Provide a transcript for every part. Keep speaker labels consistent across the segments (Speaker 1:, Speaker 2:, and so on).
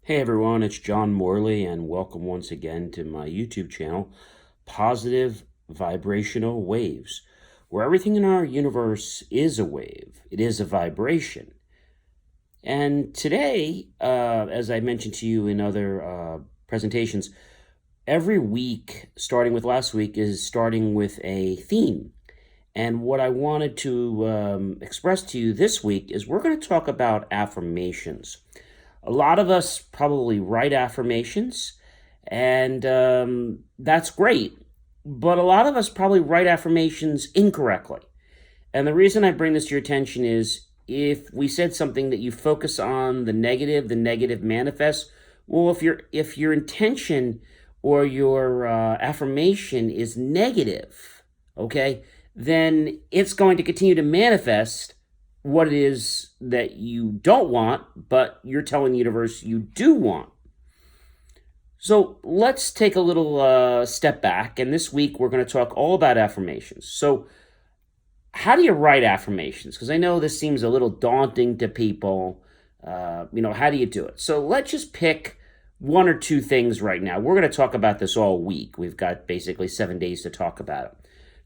Speaker 1: Hey everyone, it's John Morley, and welcome once again to my YouTube channel, Positive Vibrational Waves, where everything in our universe is a wave. It is a vibration. And today, as I mentioned to you in other presentations, every week, starting with last week, is starting with a theme. And what I wanted to express to you this week is we're going to talk about affirmations. A lot of us probably write affirmations, and that's great. But a lot of us probably write affirmations incorrectly. And the reason I bring this to your attention is if we said something that you focus on the negative manifests. Well, if your intention or your affirmation is negative, okay, then it's going to continue to manifest what it is that you don't want, but you're telling the universe you do want. So let's take a little step back. And this week we're going to talk all about affirmations. So, how do you write affirmations? Because I know this seems a little daunting to people. How do you do it? So, let's just pick one or two things right now. We're going to talk about this all week. We've got basically 7 days to talk about it.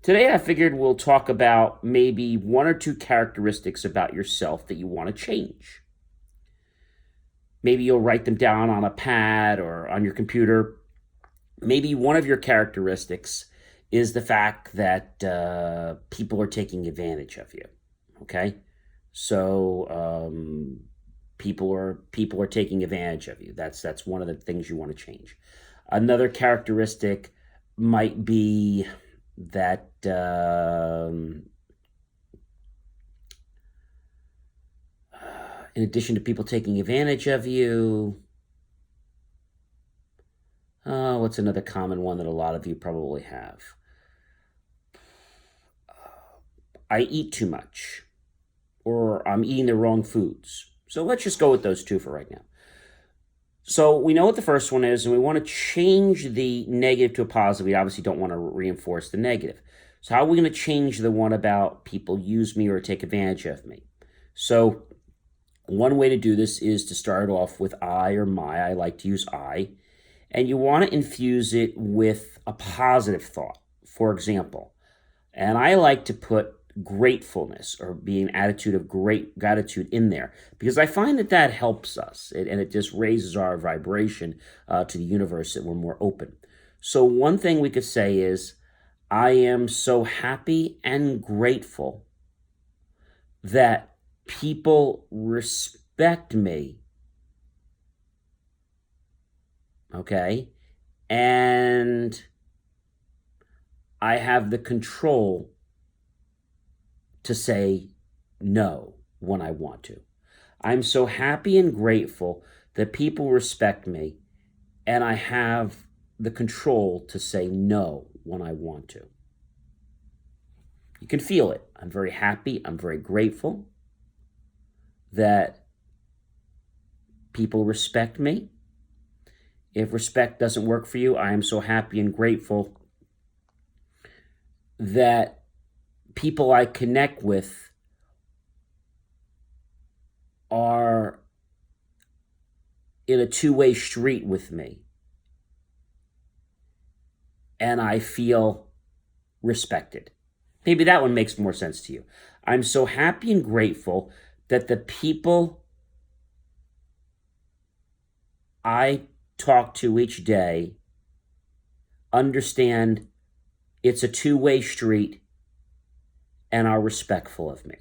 Speaker 1: Today, I figured we'll talk about maybe one or two characteristics about yourself that you want to change. Maybe you'll write them down on a pad or on your computer. Maybe one of your characteristics is the fact that people are taking advantage of you. Okay, so people are taking advantage of you. That's one of the things you want to change. Another characteristic might be that in addition to people taking advantage of you, what's another common one that a lot of you probably have? I eat too much, or I'm eating the wrong foods. So let's just go with those two for right now. So we know what the first one is, and we want to change the negative to a positive. We obviously don't want to reinforce the negative. So how are we going to change the one about people use me or take advantage of me? So one way to do this is to start off with I or my. I like to use I. And you want to infuse it with a positive thought, for example. And I like to put gratefulness or be an attitude of great gratitude in there because I find that helps us and it just raises our vibration to the universe that we're more open. So one thing we could say is, I am so happy and grateful that people respect me. Okay? And I have the control to say no when I want to. I'm so happy and grateful that people respect me, and I have the control to say no when I want to. You can feel it. I'm very happy. I'm very grateful that people respect me. If respect doesn't work for you, I am so happy and grateful that people I connect with are in a two-way street with me, and I feel respected. Maybe that one makes more sense to you. I'm so happy and grateful that the people I talk to each day understand it's a two-way street and are respectful of me.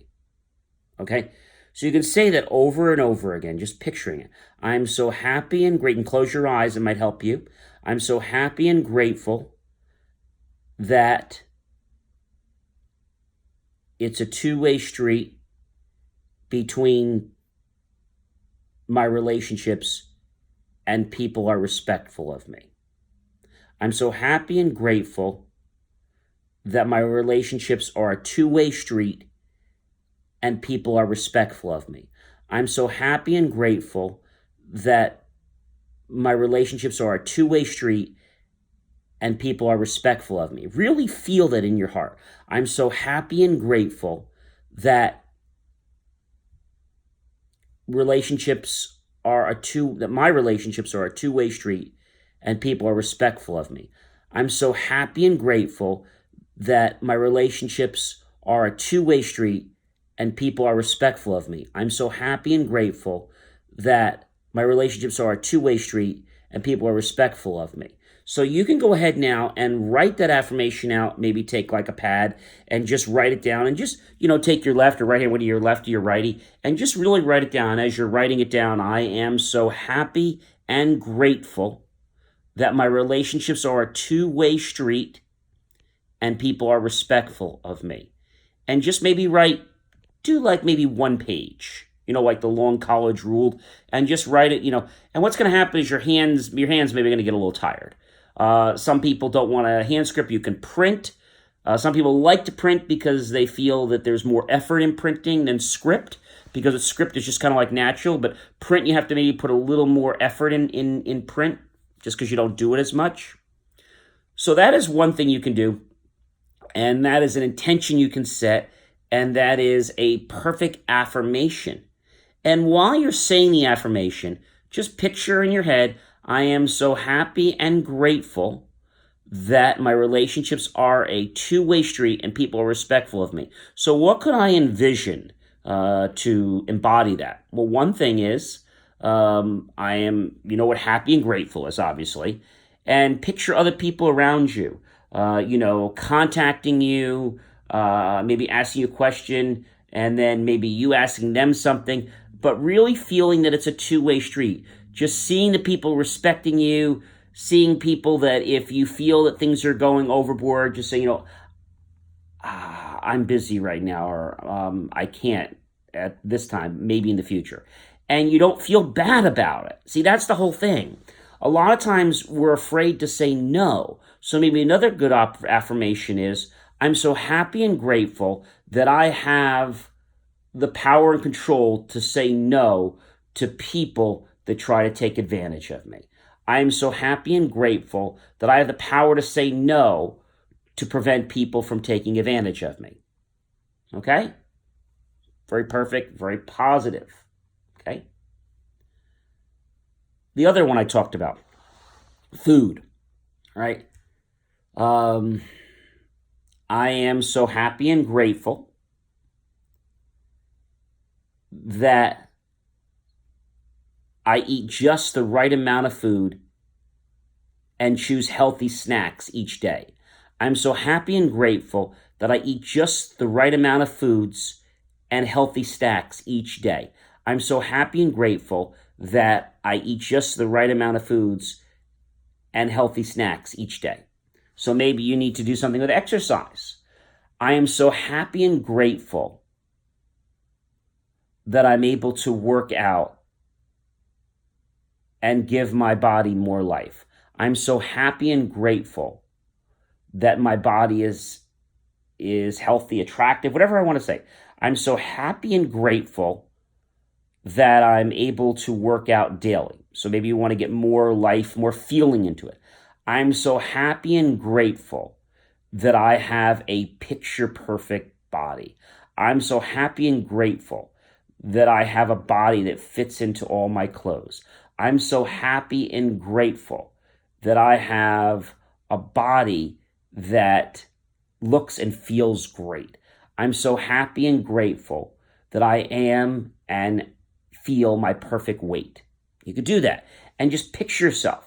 Speaker 1: Okay? So you can say that over and over again, just picturing it. I'm so happy and great, and close your eyes, it might help you. I'm so happy and grateful that it's a two-way street between my relationships and people are respectful of me. I'm so happy and grateful that my relationships are a two-way street and people are respectful of me. I'm so happy and grateful that my relationships are a two-way street and people are respectful of me. Really feel that in your heart. I'm so happy and grateful that relationships that my relationships are a two-way street and people are respectful of me. I'm so happy and grateful that my relationships are a two-way street and people are respectful of me. I'm so happy and grateful that my relationships are a two-way street and people are respectful of me. So you can go ahead now and write that affirmation out, maybe take like a pad and just write it down and just, take your left or right hand, whether your left or your righty, and just really write it down. As you're writing it down, I am so happy and grateful that my relationships are a two-way street and people are respectful of me. And just maybe do like maybe one page, like the long college rule, and just write it, and what's going to happen is your hands maybe going to get a little tired. Some people don't want a hand script. You can print. Some people like to print because they feel that there's more effort in printing than script, because a script is just kind of like natural, but print, you have to maybe put a little more effort in print just because you don't do it as much. So that is one thing you can do, and that is an intention you can set, and that is a perfect affirmation. And while you're saying the affirmation, just picture in your head, I am so happy and grateful that my relationships are a two-way street and people are respectful of me. So what could I envision to embody that? Well, one thing is I am, what happy and grateful is, obviously. And picture other people around you, contacting you, maybe asking you a question, and then maybe you asking them something, but really feeling that it's a two-way street. Just seeing the people respecting you, seeing people that if you feel that things are going overboard, just say, I'm busy right now, or I can't at this time, maybe in the future. And you don't feel bad about it. See, that's the whole thing. A lot of times we're afraid to say no. So maybe another good affirmation is, I'm so happy and grateful that I have the power and control to say no to people that try to take advantage of me. I am so happy and grateful that I have the power to say no to prevent people from taking advantage of me. Okay? Very perfect, very positive. Okay? The other one I talked about, food, right? I am so happy and grateful that I eat just the right amount of food and choose healthy snacks each day. I'm so happy and grateful that I eat just the right amount of foods and healthy snacks each day. I'm so happy and grateful that I eat just the right amount of foods and healthy snacks each day. So maybe you need to do something with exercise. I am so happy and grateful that I'm able to work out and give my body more life. I'm so happy and grateful that my body is healthy, attractive, whatever I want to say. I'm so happy and grateful that I'm able to work out daily. So maybe you want to get more life, more feeling into it. I'm so happy and grateful that I have a picture-perfect body. I'm so happy and grateful that I have a body that fits into all my clothes. I'm so happy and grateful that I have a body that looks and feels great. I'm so happy and grateful that I am and feel my perfect weight. You could do that and just picture yourself.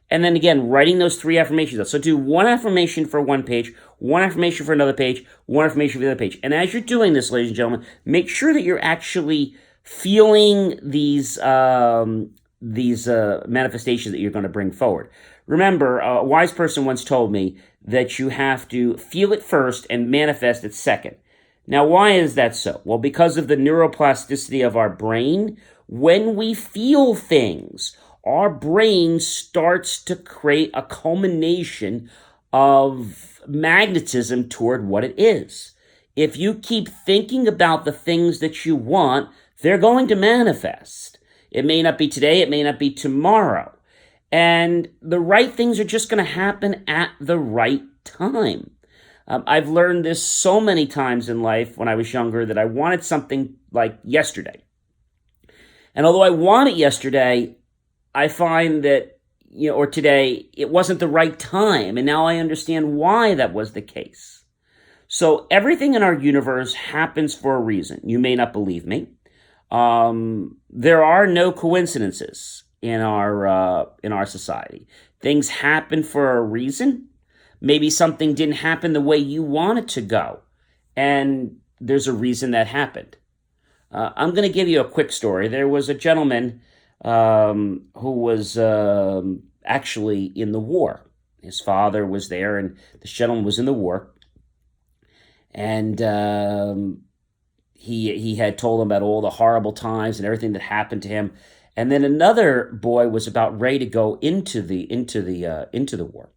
Speaker 1: And then again, writing those 3 affirmations. So do one affirmation for one page, one affirmation for another page, one affirmation for the other page. And as you're doing this, ladies and gentlemen, make sure that you're actually feeling these manifestations that you're going to bring forward. Remember, a wise person once told me that you have to feel it first and manifest it second. Now, why is that so? Well, because of the neuroplasticity of our brain, when we feel things, our brain starts to create a culmination of magnetism toward what it is. If you keep thinking about the things that you want, they're going to manifest. It may not be today, it may not be tomorrow. And the right things are just going to happen at the right time. I've learned this so many times in life when I was younger that I wanted something like yesterday. And although I want it yesterday, I find that, or today, it wasn't the right time. And now I understand why that was the case. So everything in our universe happens for a reason. You may not believe me. There are no coincidences in our society. Things happen for a reason. Maybe something didn't happen the way you want it to go, and there's a reason that happened. I'm going to give you a quick story. There was a gentleman who was actually in the war. His father was there, and this gentleman was in the war, and he had told him about all the horrible times and everything that happened to him. And then another boy was about ready to go into the war,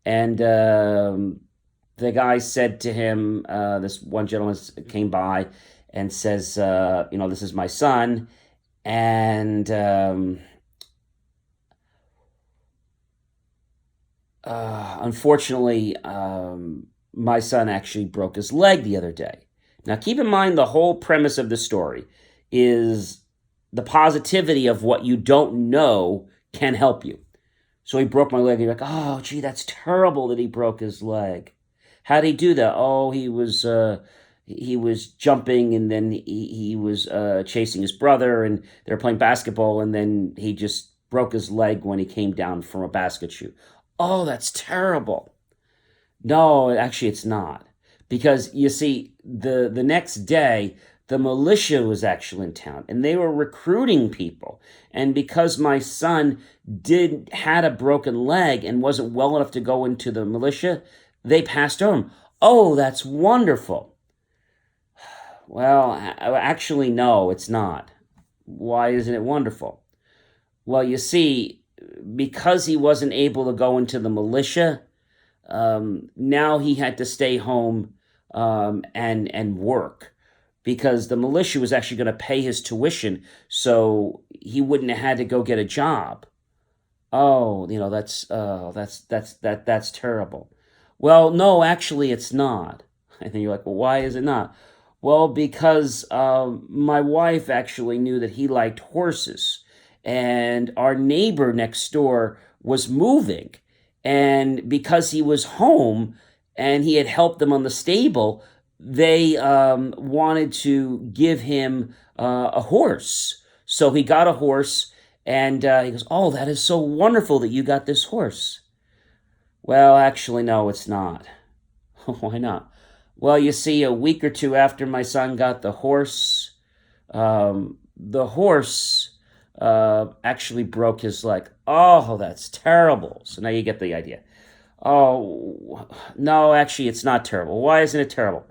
Speaker 1: and the guy said to him, this one gentleman came by and says, this is my son, and unfortunately, my son actually broke his leg the other day. Now, keep in mind, the whole premise of the story is the positivity of what you don't know can help you. So he broke my leg. You're like, oh, gee, that's terrible that he broke his leg. How did he do that? Oh, he was jumping, and then he was chasing his brother, and they were playing basketball, and then he just broke his leg when he came down from a basket shoot. Oh, that's terrible. No, actually, it's not. Because, you see, the next day, the militia was actually in town, and they were recruiting people. And because my son had a broken leg and wasn't well enough to go into the militia, they passed over him. Oh, that's wonderful. Well, actually, no, it's not. Why isn't it wonderful? Well, you see, because he wasn't able to go into the militia, now he had to stay home and work, because the militia was actually going to pay his tuition, so he wouldn't have had to go get a job. Oh, that's terrible. Well, no, actually, it's not. And then you're like, well, why is it not? Well, because my wife actually knew that he liked horses, and our neighbor next door was moving, and because he was home and he had helped them on the stable, they wanted to give him a horse. So he got a horse, and he goes, oh, that is so wonderful that you got this horse. Well, actually, no, it's not. Why not? Well, you see, a week or two after my son got the horse actually broke his leg. Oh, that's terrible. So now you get the idea. Oh, no, actually, it's not terrible. Why isn't it terrible?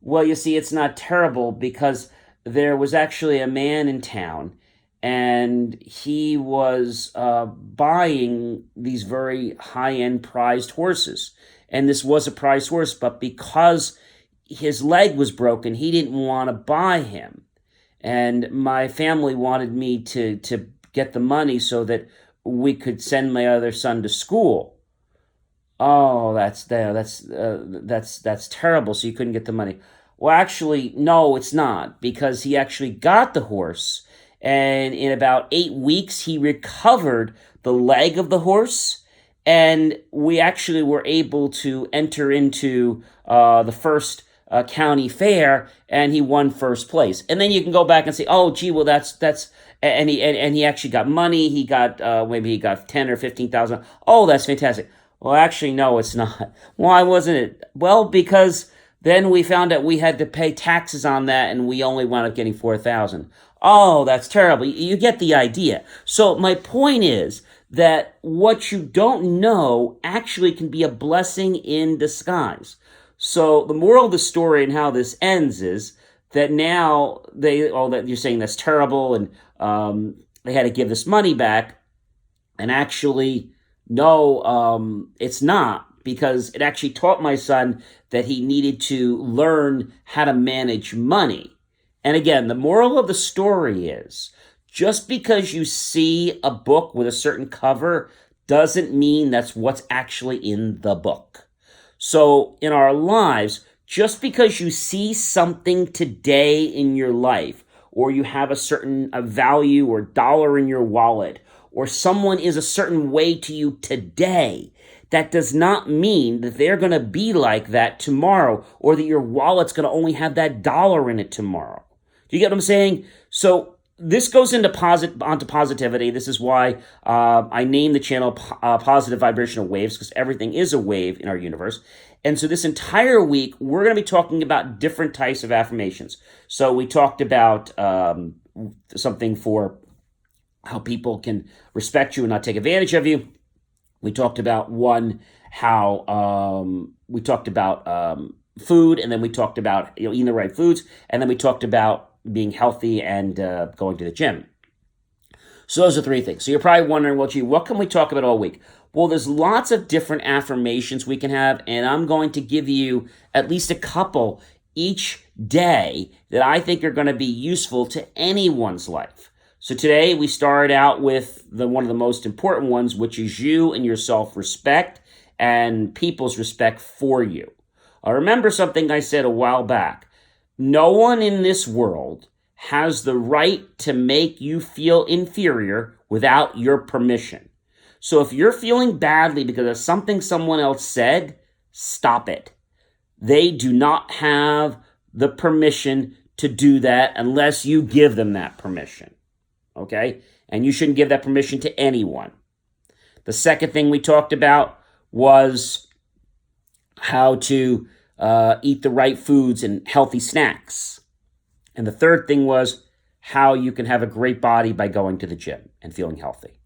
Speaker 1: Well, you see, it's not terrible because there was actually a man in town, and he was buying these very high-end prized horses. And this was a prized horse, but because his leg was broken, he didn't want to buy him. And my family wanted me to get the money so that we could send my other son to school. Oh, that's terrible. So you couldn't get the money. Well, actually, no, it's not, because he actually got the horse, and in about 8 weeks, he recovered the leg of the horse, and we actually were able to enter into the first county fair, and he won first place. And then you can go back and say, oh, gee, well, that's and he actually got money. He got maybe he got 10 or 15,000. Oh, that's fantastic. Well, actually, no, it's not. Why wasn't it? Well, because then we found out we had to pay taxes on that, and we only wound up getting 4,000. Oh, that's terrible. You get the idea. So my point is that what you don't know actually can be a blessing in disguise. So the moral of the story and how this ends is that now that you're saying that's terrible, and they had to give this money back, and actually, no, it's not, because it actually taught my son that he needed to learn how to manage money. And again, the moral of the story is, just because you see a book with a certain cover doesn't mean that's what's actually in the book. So in our lives, just because you see something today in your life, or you have a certain value or dollar in your wallet, or someone is a certain way to you today, that does not mean that they're going to be like that tomorrow, or that your wallet's going to only have that dollar in it tomorrow. Do you get what I'm saying? So this goes onto positivity. This is why I named the channel Positive Vibrational Waves, because everything is a wave in our universe. And so this entire week, we're going to be talking about different types of affirmations. So we talked about something for how people can respect you and not take advantage of you. We talked about we talked about food, and then we talked about eating the right foods, and then we talked about being healthy and going to the gym. So those are three things. So you're probably wondering, well, gee, what can we talk about all week? Well, there's lots of different affirmations we can have, and I'm going to give you at least a couple each day that I think are going to be useful to anyone's life. So today we started out with one of the most important ones, which is you and your self-respect and people's respect for you. Remember something I said a while back. No one in this world has the right to make you feel inferior without your permission. So if you're feeling badly because of something someone else said, stop it. They do not have the permission to do that unless you give them that permission. Okay? And you shouldn't give that permission to anyone. The second thing we talked about was how to eat the right foods and healthy snacks. And the third thing was how you can have a great body by going to the gym and feeling healthy.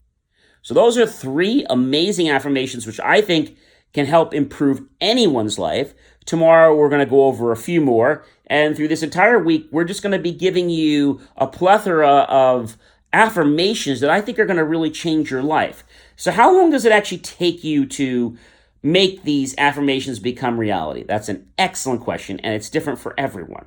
Speaker 1: So those are three amazing affirmations which I think can help improve anyone's life. Tomorrow we're going to go over a few more. And through this entire week, we're just going to be giving you a plethora of affirmations that I think are going to really change your life. So how long does it actually take you to make these affirmations become reality? That's an excellent question, and it's different for everyone.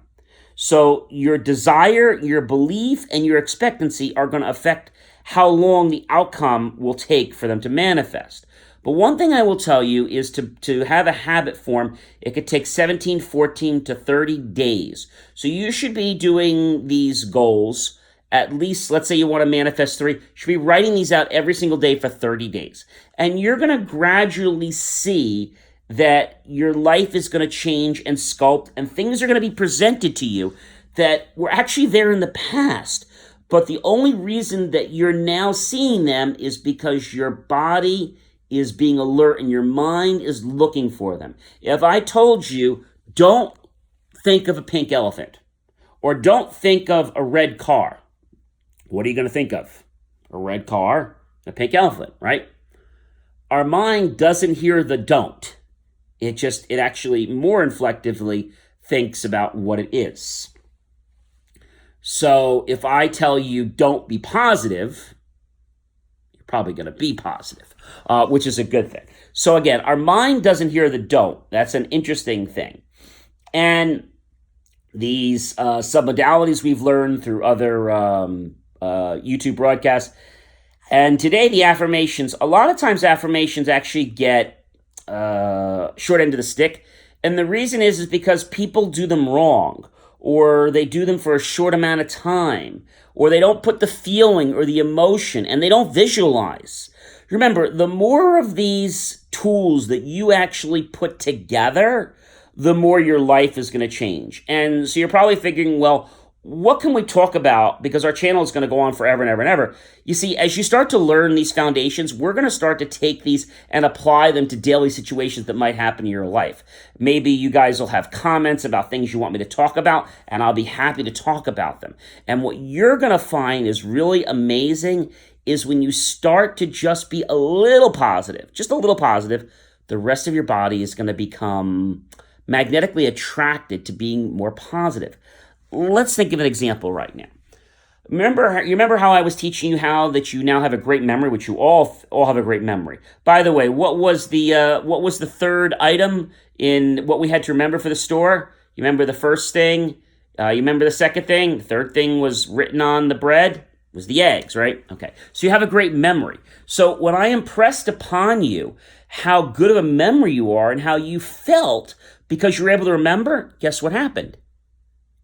Speaker 1: So your desire, your belief, and your expectancy are going to affect how long the outcome will take for them to manifest. But one thing I will tell you is to have a habit form, it could take 17, 14 to 30 days. So you should be doing these goals at least, let's say you want to manifest 3, you should be writing these out every single day for 30 days. And you're going to gradually see that your life is going to change and sculpt, and things are going to be presented to you that were actually there in the past. But the only reason that you're now seeing them is because your body is being alert and your mind is looking for them. If I told you, don't think of a pink elephant, or don't think of a red car, what are you going to think of? A red car, a pink elephant, right? Our mind doesn't hear the don't. It actually more inflectively thinks about what it is. So if I tell you don't be positive, you're probably going to be positive, which is a good thing. So again, our mind doesn't hear the don't. That's an interesting thing. And these submodalities we've learned through other YouTube broadcasts. And today the affirmations, a lot of times affirmations actually get short end of the stick. And the reason is because people do them wrong, or they do them for a short amount of time, or they don't put the feeling or the emotion, and they don't visualize. Remember, the more of these tools that you actually put together, the more your life is going to change. And so you're probably figuring, well, what can we talk about? Because our channel is going to go on forever and ever and ever. You see, as you start to learn these foundations, we're going to start to take these and apply them to daily situations that might happen in your life. Maybe you guys will have comments about things you want me to talk about, and I'll be happy to talk about them. And what you're going to find is really amazing is when you start to just be a little positive, just a little positive, the rest of your body is going to become magnetically attracted to being more positive. Let's think of an example right now. Remember how I was teaching you how that you now have a great memory, which you all have a great memory. By the way, what was the third item in what we had to remember for the store? You remember the first thing? You remember the second thing? The third thing was written on the bread? Was the eggs, right? Okay. So you have a great memory. So when I impressed upon you how good of a memory you are and how you felt because you were able to remember, guess what happened?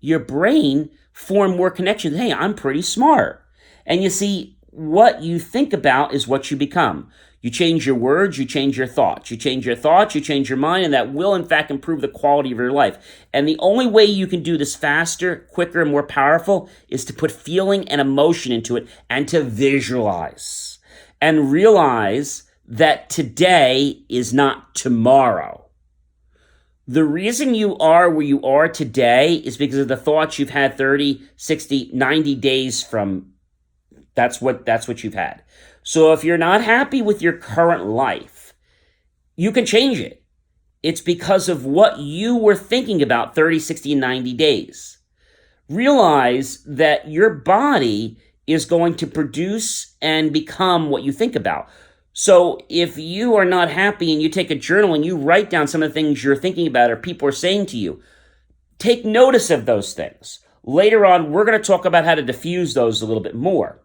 Speaker 1: Your brain form more connections. Hey, I'm pretty smart. And you see, what you think about is what you become. You change your words, you change your thoughts. You change your thoughts, you change your mind, and that will, in fact, improve the quality of your life. And the only way you can do this faster, quicker, and more powerful is to put feeling and emotion into it and to visualize and realize that today is not tomorrow. The reason you are where you are today is because of the thoughts you've had 30, 60, 90 days from. That's what you've had. So if you're not happy with your current life, you can change it. It's because of what you were thinking about 30, 60, 90 days. Realize that your body is going to produce and become what you think about. So if you are not happy and you take a journal and you write down some of the things you're thinking about or people are saying to you, take notice of those things. Later on, we're going to talk about how to diffuse those a little bit more.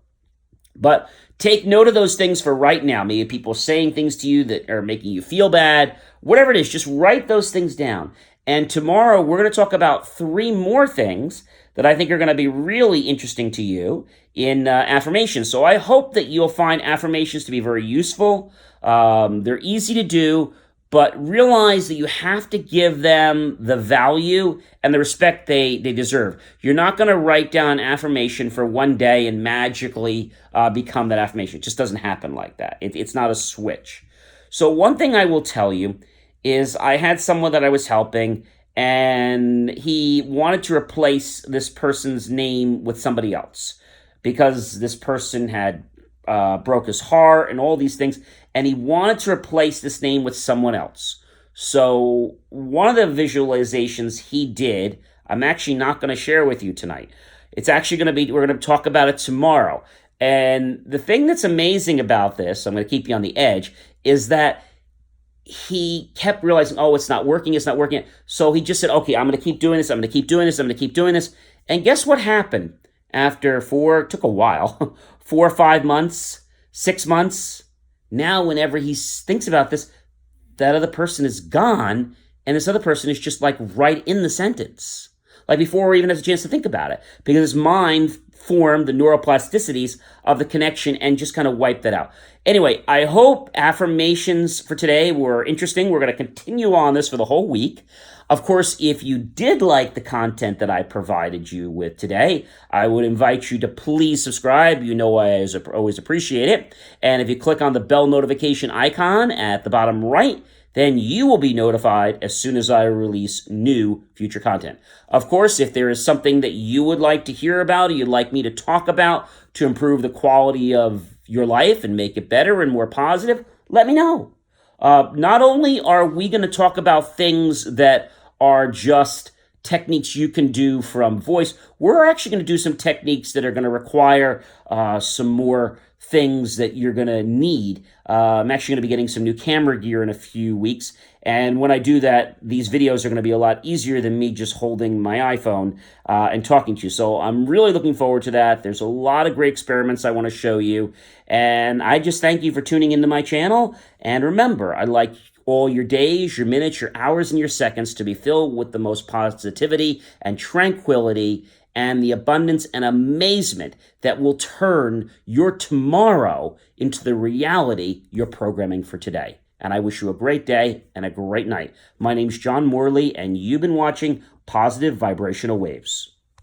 Speaker 1: But take note of those things for right now. Maybe people saying things to you that are making you feel bad, whatever it is, just write those things down. And tomorrow we're going to talk about 3 more things that I think are going to be really interesting to you in affirmations. So I hope that you'll find affirmations to be very useful. They're easy to do, but realize that you have to give them the value and the respect they deserve. You're not going to write down an affirmation for one day and magically become that affirmation. It just doesn't happen like that. It's not a switch. So one thing I will tell you is I had someone that I was helping, and he wanted to replace this person's name with somebody else because this person had broke his heart and all these things, and he wanted to replace this name with someone else. So one of the visualizations he did, I'm actually not going to share with you tonight. It's actually going to be, we're going to talk about it tomorrow. And the thing that's amazing about this, I'm going to keep you on the edge, is that he kept realizing, oh, it's not working. So he just said, okay, I'm going to keep doing this. I'm going to keep doing this. And guess what happened after took a while, 4 or 5 months, 6 months. Now, whenever he thinks about this, that other person is gone, and this other person is just like right in the sentence. Like before he even has a chance to think about it, because his mind formed the neuroplasticities of the connection and just kind of wiped that out. Anyway, I hope affirmations for today were interesting. We're going to continue on this for the whole week. Of course, if you did like the content that I provided you with today, I would invite you to please subscribe. You know I always appreciate it. And if you click on the bell notification icon at the bottom right, then you will be notified as soon as I release new future content. Of course, if there is something that you would like to hear about or you'd like me to talk about to improve the quality of your life and make it better and more positive, let me know. Not only are we going to talk about things that are just techniques you can do from voice, we're actually going to do some techniques that are going to require some more things that you're going to need. I'm actually going to be getting some new camera gear in a few weeks. And when I do that, these videos are going to be a lot easier than me just holding my iPhone and talking to you. So I'm really looking forward to that. There's a lot of great experiments I want to show you. And I just thank you for tuning into my channel. And remember, I'd like all your days, your minutes, your hours, and your seconds to be filled with the most positivity and tranquility and the abundance and amazement that will turn your tomorrow into the reality you're programming for today. And I wish you a great day and a great night. My name's John Morley, and you've been watching Positive Vibrational Waves.